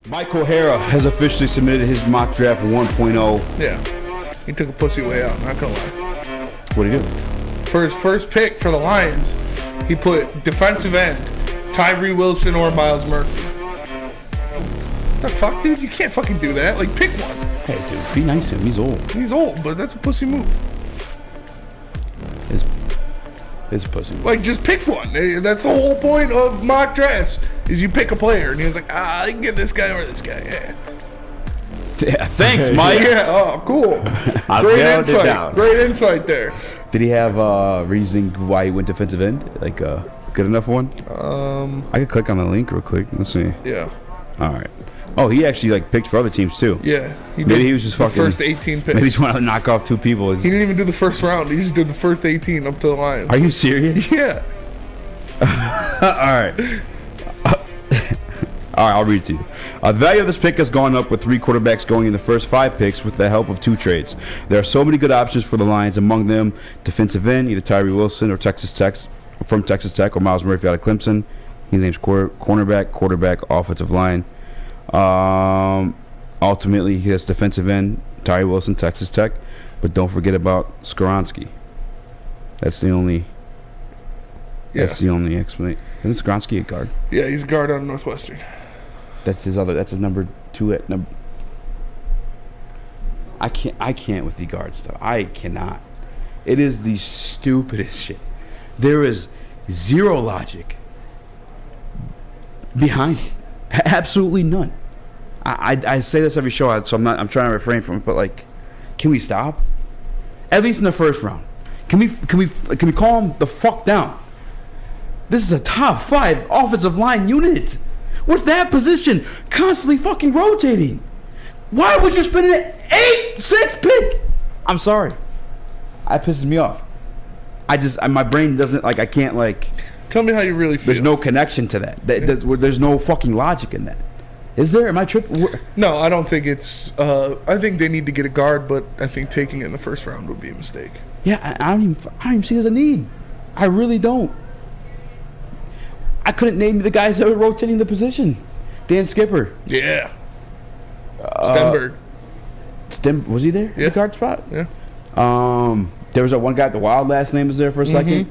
Mike O'Hara has officially submitted his mock draft 1.0. Yeah. He took a pussy way out, not gonna lie. What'd he do? For his first pick for the Lions, he put defensive end, Tyree Wilson or Miles Murphy. What the fuck, dude? You can't fucking do that. Like, pick one. Hey, dude, be nice to him. He's old. He's old, but that's a pussy move. It's a pussy move. Like, just pick one. That's the whole point of mock drafts, is you pick a player. And he was like, I can get this guy or this guy. Yeah, thanks, Mike. Yeah, oh, cool. Great insight. Great insight there. Did he have reasoning why he went defensive end? Like, good enough one? I could click on the link real quick. Let's see. Yeah. All right. Oh, he actually like picked for other teams too. Yeah. Maybe he was just fucking first 18 picks. Maybe he just wanted to knock off two people. He didn't even do the first round. He just did the first 18 up to the Lions. Are you serious? Yeah. All right. All right, I'll read it to you. The value of this pick has gone up with 3 quarterbacks going in the first 5 picks with the help of 2 trades. There are so many good options for the Lions, among them defensive end, either Tyree Wilson or Texas Tech, or Miles Murphy out of Clemson. He names cornerback, quarterback, offensive line. Ultimately, he has defensive end, Tyree Wilson, Texas Tech, but don't forget about Skoronski. That's the only. Yeah. That's the only explanation. Isn't Skoronski a guard? Yeah, he's a guard on Northwestern. That's his number 2 at number. I can't with the guard stuff. I cannot. It is the stupidest shit. There is zero logic behind it. Absolutely none. I say this every show, so I'm trying to refrain from it. But like, can we stop? At least in the first round. Can we calm the fuck down? This is a top 5 offensive line unit with that position constantly fucking rotating. Why would you spend an 8-6 pick? I'm sorry. That pisses me off. My brain doesn't, like, I can't, like. Tell me how you really feel. There's no connection to that. There's no fucking logic in that. Is there? Am I tripping? No, I don't think it's. I think they need to get a guard, but I think taking it in the first round would be a mistake. Yeah, I don't even see it as a need. I really don't. I couldn't name the guys that were rotating the position. Dan Skipper. Yeah. Stenberg. Was he there? Yeah. The guard spot? Yeah. There was that one guy, the Wild last name was there for a second.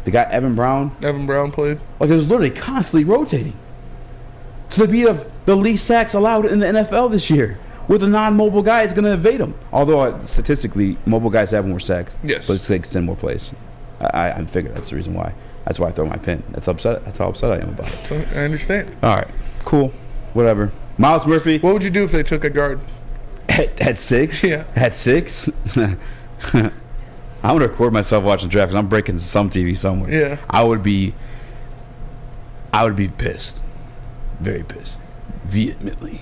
The guy, Evan Brown. Evan Brown played. Like, it was literally constantly rotating. To the beat of the least sacks allowed in the NFL this year. With a non-mobile guy, it's going to evade him. Although, statistically, mobile guys have more sacks. Yes. But it's like 10 more plays. I figure that's the reason why. That's why I throw my pin. That's how upset I am about it. So, I understand. All right. Cool. Whatever. Miles Murphy. What would you do if they took a guard? At 6? Yeah. At 6? I'm going to record myself watching draft because I'm breaking some TV somewhere. Yeah. I would be pissed. Very pissed. Vehemently.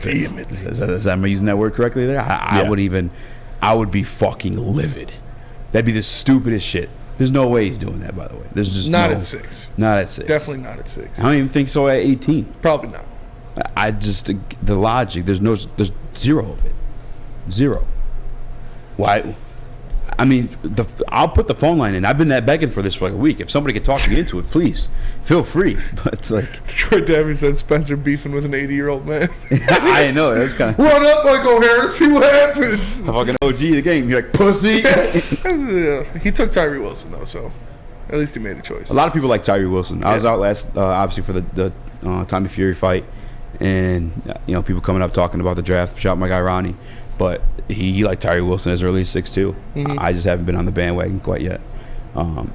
Am I using that word correctly there? I would be fucking livid. That'd be the stupidest shit. There's no way he's doing that, by the way. There's just not at 6. Not at 6. Definitely not at 6. I don't even think so at 18. Probably not. The logic, there's zero of it. Zero. Why? I mean, I'll put the phone line in. I've been begging for this for like a week. If somebody could talk me into it, please feel free. But it's like Troy Davy said Spencer beefing with an 80-year-old man. I know that's kind of run up like O'Hara, see what happens. I'm fucking OG the game. You're like pussy. He took Tyree Wilson though, so at least he made a choice. A lot of people like Tyree Wilson. I was out last, obviously for the Tommy Fury fight, and people coming up talking about the draft. Shout out my guy Ronnie. But he liked Tyree Wilson as early as 6'2". I just haven't been on the bandwagon quite yet. I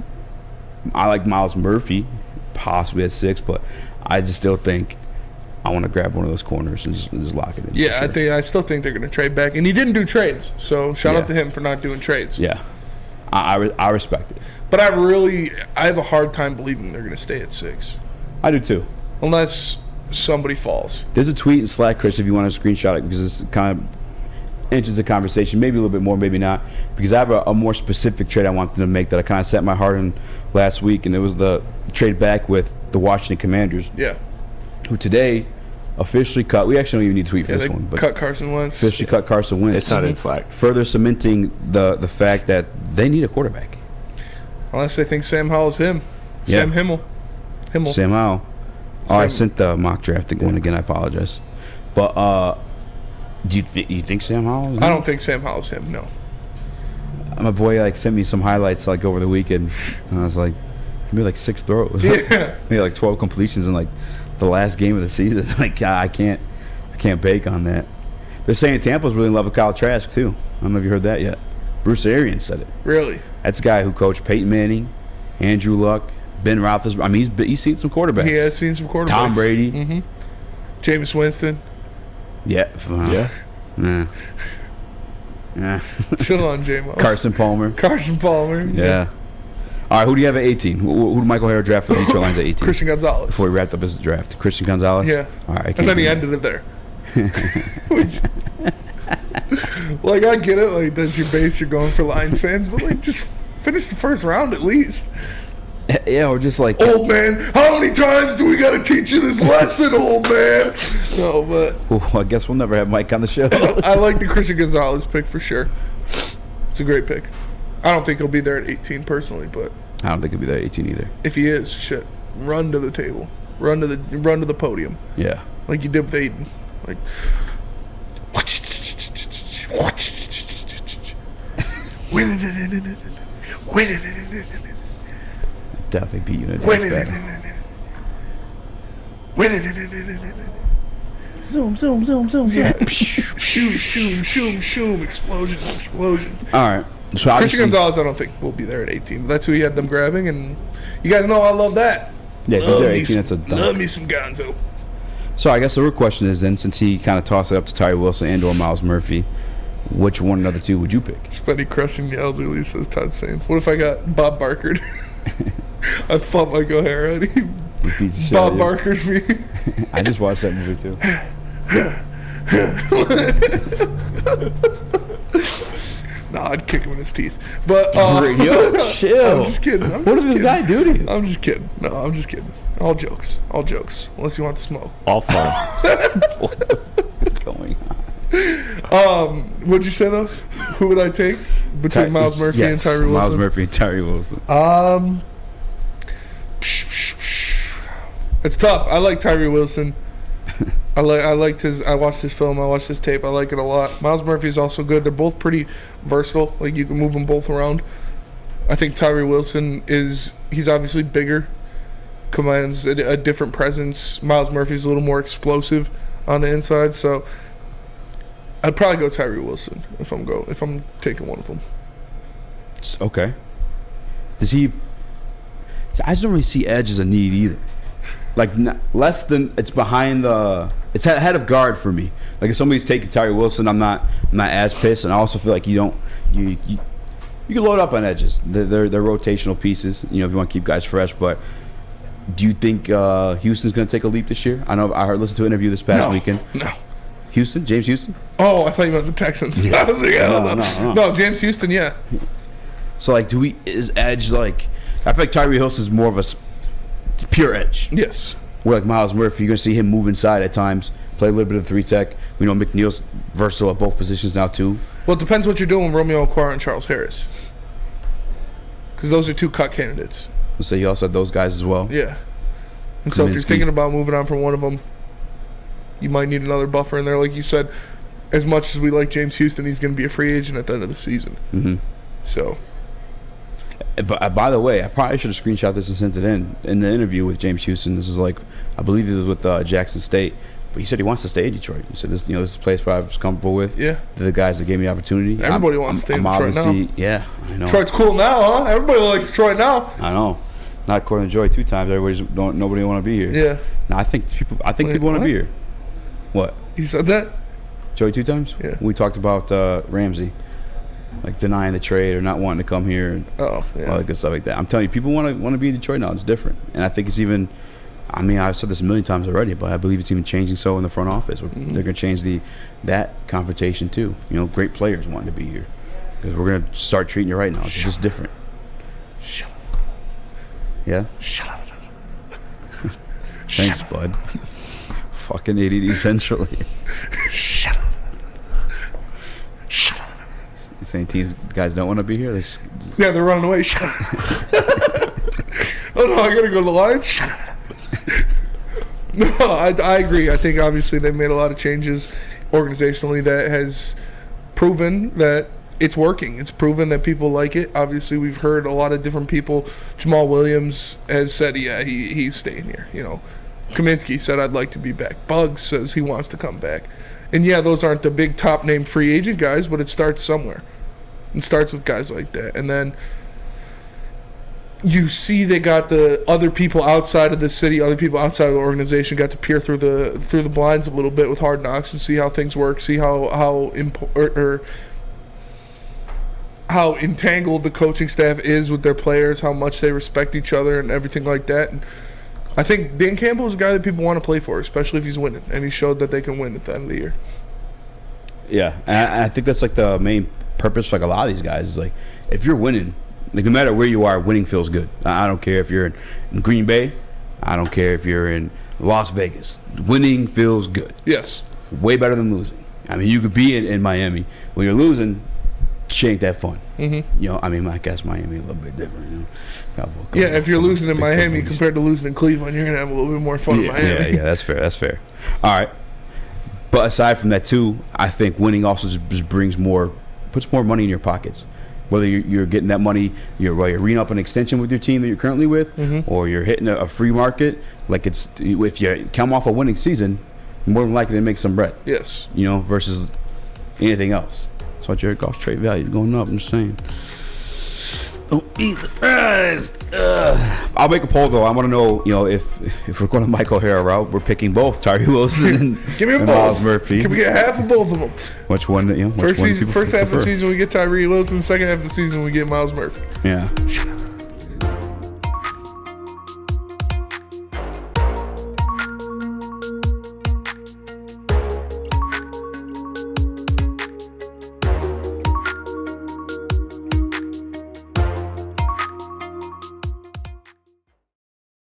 like Miles Murphy, possibly at 6, but I just still think I want to grab one of those corners and just lock it in. Yeah, sure. I still think they're going to trade back. And he didn't do trades, so shout out to him for not doing trades. Yeah, I respect it. But I have a hard time believing they're going to stay at 6. I do too. Unless somebody falls. There's a tweet in Slack, Chris, if you want to screenshot it, because it's kind of enters the conversation, maybe a little bit more, maybe not, because I have a more specific trade I wanted to make that I kind of set my heart on last week, and it was the trade back with the Washington Commanders. Yeah. Who today officially cut. We actually don't even need to tweet for this one, but cut Carson Wentz. Officially cut Carson Wentz. It's not in Slack. Further cementing the fact that they need a quarterback. Unless they think Sam Howell's him. Yeah. Sam Howell. Sam Howell. Oh, I sent the mock draft one again. I apologize. But do you think Sam Howell? I don't think Sam Howell's him. No. My boy like sent me some highlights like over the weekend, and I was like, he made like 6 throws. Yeah. He had like 12 completions in like the last game of the season. Like I can't bake on that. They're saying Tampa's really in love with Kyle Trask too. I don't know if you heard that yet. Bruce Arians said it. Really? That's the guy who coached Peyton Manning, Andrew Luck, Ben Roethlisberger. I mean, he's seen some quarterbacks. He has seen some quarterbacks. Tom Brady. Mm-hmm. Jameis Winston. Yeah. Yeah. Nah. Yeah. Chill on J-Mo. Carson Palmer. Yeah. All right, who do you have at 18? Who did Michael Harrow draft for the Detroit Lions at 18? Christian Gonzalez. Before he wrapped up his draft. Christian Gonzalez? Yeah. All right. And then he ended it there. Like, I get it. Like, that's your base. You're going for Lions fans. But, like, just finish the first round at least. Yeah, or just like... Old man, how many times do we got to teach you this lesson, old man? No, but... Well, I guess we'll never have Mike on the show. I like the Christian Gonzalez pick for sure. It's a great pick. I don't think he'll be there at 18 personally, but... I don't think he'll be there at 18 either. If he is, shit, run to the table. Run to the podium. Yeah. Like you did with Aiden. Like... Definitely beat you in a Zoom. Yeah. Shoom. Explosions. All right. So Christian Gonzalez, I don't think will be there at 18. But that's who he had them grabbing, and you guys know I love that. Yeah, he's there at 18. That's a love me some Gonzo. So I guess the real question is then, since he kind of tossed it up to Tyree Wilson and or Miles Murphy, which one of the two would you pick? Spenny crushing the elderly, says Todd Sainz. What if I got Bob Barker? I fought Mike O'Hara. Bob Barker's me. I just watched that movie too. Nah, I'd kick him in his teeth. But yo, chill. I'm just kidding. What does this guy do to you? I'm just kidding. No, I'm just kidding. All jokes. Unless you want to smoke. All fun. What is going on? What'd you say though? Who would I take between Miles Murphy and Tyree Wilson? Miles Murphy and Tyree Wilson. It's tough. I like Tyree Wilson. I watched his film. I watched his tape. I like it a lot. Miles Murphy's also good. They're both pretty versatile. Like you can move them both around. I think Tyree Wilson he's obviously bigger, commands a different presence. Miles Murphy's a little more explosive on the inside. So I'd probably go Tyree Wilson if I'm taking one of them. Okay. Does he? I just don't really see edge as a need either. Like less than it's behind the. It's ahead of guard for me. Like if somebody's taking Tyree Wilson, I'm not as pissed. And I also feel like you can load up on edges. They're rotational pieces. You know, if you want to keep guys fresh. But do you think Houston's going to take a leap this year? I know I listened to an interview this past weekend. No. Houston, James Houston. Oh, I thought you meant the Texans. Yeah. I was like, no, James Houston, yeah. So like, is edge like? I feel like Tyree Wilson is more of a pure edge. Yes. Where like Miles Murphy, you're going to see him move inside at times, play a little bit of 3-tech. We know McNeil's versatile at both positions now too. Well, it depends what you're doing with Romeo Okwara and Charles Harris. Because those are two cut candidates. So you also have those guys as well. Yeah. And so if you're thinking about moving on from one of them, you might need another buffer in there. Like you said, as much as we like James Houston, he's going to be a free agent at the end of the season. Mm-hmm. So... But by the way, I probably should have screenshot this and sent it in the interview with James Houston. This is like, I believe it was with Jackson State, but he said he wants to stay in Detroit. He said this is a place where I was comfortable with. Yeah, the guys that gave me the opportunity. Everybody wants to stay in Detroit now. Yeah, I know. Detroit's cool now, huh? Everybody likes Detroit now. I know. Not according to Joy 2 times. Nobody want to be here. Yeah. No, I think people want to be here. What? He said that? Joey 2 times? Yeah. We talked about Ramsey. Like denying the trade or not wanting to come here and all that good stuff like that. I'm telling you, people want to be in Detroit now. It's different, and I think it's even. I mean, I've said this a million times already, but I believe it's even changing. So in the front office, they're going to change that confrontation too. You know, great players wanting to be here because we're going to start treating you right now. It's just different. Shut up. Yeah. Shut up. Thanks, bud. Fucking ADD centrally. Shut up. Shut up. You saying guys don't want to be here? They're running away. Shut up. Oh no, I gotta go to the Lions. Shut up. No, I agree. I think obviously they've made a lot of changes organizationally that has proven that it's working. It's proven that people like it. Obviously, we've heard a lot of different people. Jamal Williams has said, yeah, he's staying here. You know, Kaminsky said, I'd like to be back. Buggs says he wants to come back. And yeah, those aren't the big top name free agent guys, but it starts somewhere. It starts with guys like that. And then you see they got the other people outside of the city, other people outside of the organization got to peer through the blinds a little bit with Hard Knocks and see how things work, see how entangled the coaching staff is with their players, how much they respect each other and everything like that. And I think Dan Campbell is a guy that people want to play for, especially if he's winning, and he showed that they can win at the end of the year. Yeah, and I think that's like the main purpose for like a lot of these guys is like if you're winning, like no matter where you are, winning feels good. I don't care if you're in Green Bay. I don't care if you're in Las Vegas. Winning feels good. Yes. Way better than losing. I mean, you could be in Miami. When you're losing, shit ain't that fun. Mm-hmm. You know, I mean, I guess Miami a little bit different. You know? Yeah, if you're losing in Miami compared to losing in Cleveland, you're going to have a little bit more fun in Miami. Yeah, that's fair. That's fair. All right. But aside from that, too, I think winning also just puts more money in your pockets. Whether you're getting that money, you're re-up an extension with your team that you're currently with, mm-hmm. or you're hitting a free market. Like if you come off a winning season, more than likely to make some bread. Yes. You know, versus anything else. That's why Jared Goff's trade value is going up. I'm just saying. Don't eat the rest. I'll make a poll though. I want to know, you know, if we're going to Michael O'Hara route, we're picking both Tyree Wilson and, Give me and both. Miles Murphy. Can we get half of both of them? Which one? You know, first half of the season we get Tyree Wilson. Second half of the season we get Miles Murphy. Yeah.